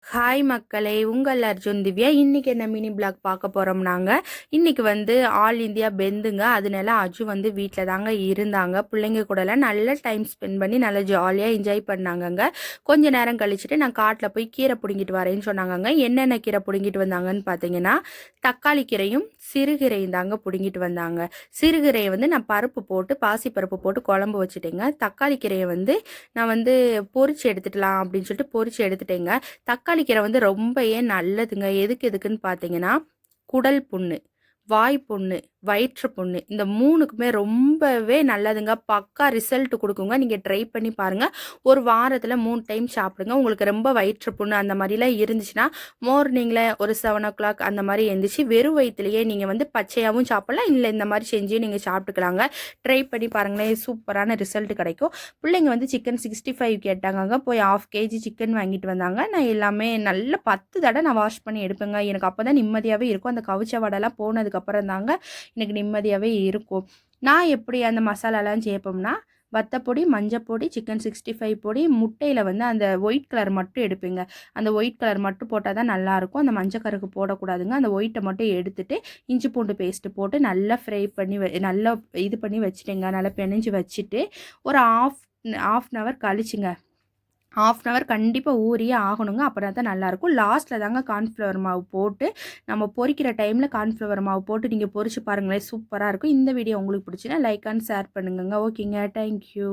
Hi மக்களே, உங்கள் அர்ஜுன் திவ்யா. இன்றைக்கி என்ன மினி பிளாக் பார்க்க போகிறோம்னாங்க. இன்றைக்கி வந்து ஆல் இந்தியா பெந்துங்க. அதனால அஜு வந்து வீட்டில் தாங்க இருந்தாங்க. பிள்ளைங்க கூடலாம் நல்ல டைம் ஸ்பெண்ட் பண்ணி நல்லா ஜாலியாக என்ஜாய் பண்ணாங்கங்க. கொஞ்சம் நேரம் கழிச்சுட்டு நான் காட்டில் போய் கீரை பிடுங்கிட்டு வரேன்னு சொன்னாங்கங்க. என்னென்ன கீரை பிடுங்கிட்டு வந்தாங்கன்னு பார்த்தீங்கன்னா, தக்காளி கீரையும் சிறுகீரையும் தாங்க பிடுங்கிட்டு வந்தாங்க. சிறுகீரையை வந்து நான் பருப்பு போட்டு பாசிப்பருப்பு போட்டு குழம்பு வச்சுட்டேங்க. தக்காளி கீரையை வந்து நான் வந்து பொரிச்சு எடுத்துக்கலாம் அப்படின்னு சொல்லிட்டு பொரிச்சு எடுத்துட்டேங்க. தக்காளி கீரை வந்து ரொம்பவே நல்லதுங்க. எதுக்குன்னு பார்த்தீங்கன்னா, குடல் புண்ணு, வாய் புண்ணு, வயிற்று புண்ணு இந்த 3க்குமே ரொம்பவே நல்லதுங்க. பக்கா ரிசல்ட் குடுக்குங்க. நீங்க ட்ரை பண்ணி பாருங்க. ஒரு வாரத்துல 3 டைம் சாப்பிடுங்க. உங்களுக்கு ரொம்ப வயிற்று புண்ணு அந்த மாரிலாம் இருந்துச்சுன்னா, மார்னிங்ல ஒரு 7:00 அந்த மாரி எந்திரிச்சு வெறும் வயித்துலயே நீங்க வந்து பச்சையாவும் சாப்பிடலாம். இல்ல இந்த மாரி செஞ்சு நீங்க சாப்பிட்டுக்கலாங்க. ட்ரை பண்ணி பாருங்களேன். சூப்பரான ரிசல்ட் கிடைக்கும். பிள்ளைங்க வந்து சிக்கன் 65 கேட்டாங்கங்க. போய் 1/2 கேஜி சிக்கன் வாங்கிட்டு வந்தாங்க. நான் எல்லாமே நல்லா 10 தடவ நான் வாஷ் பண்ணி எடுப்பேங்க. எனக்கு அப்பதான் நிம்மதியாவே இருக்கும். அந்த கவுச்ச வாடைலாம் போனதுக்கப்புறம் தாங்க எனக்கு நிம்மதியாகவே இருக்கும். நான் எப்படி அந்த மசாலாலாம் சேர்ப்போம்னா, வத்தப்பொடி, மஞ்சப்பொடி, சிக்கன் 65 பொடி, முட்டையில் வந்து அந்த ஒயிட் கலர் மட்டும் எடுப்பேங்க. அந்த ஒயிட் கலர் மட்டும் போட்டால் தான் நல்லாயிருக்கும். அந்த மஞ்சள் கருக்கு போடக்கூடாதுங்க. அந்த ஒயிட்டை மட்டும் எடுத்துட்டு, இஞ்சி பூண்டு பேஸ்ட்டு போட்டு நல்லா ஃப்ரை பண்ணி நல்லா இது பண்ணி வச்சுட்டேங்க. நல்லா பெனஞ்சு வச்சுட்டு, ஒரு ஹாஃப் அன் ஹவர் கழிச்சுங்க. 1/2 அன் ஹவர் கண்டிப்பாக ஊறியே ஆகணுங்க. அப்படின்னா தான் நல்லாயிருக்கும். லாஸ்ட்டில் தாங்க கார்ன்ஃப்ளவர் மாவு போட்டு நம்ம பொரிக்கிற டைமில் கார்ன்ஃப்ளவர் மாவு போட்டு நீங்கள் பொரிச்சு பாருங்களேன். சூப்பராக இருக்கும். இந்த வீடியோ உங்களுக்கு பிடிச்சுன்னா லைக் அண்ட் ஷேர் பண்ணுங்கங்க. ஓகேங்க. தேங்க்யூ.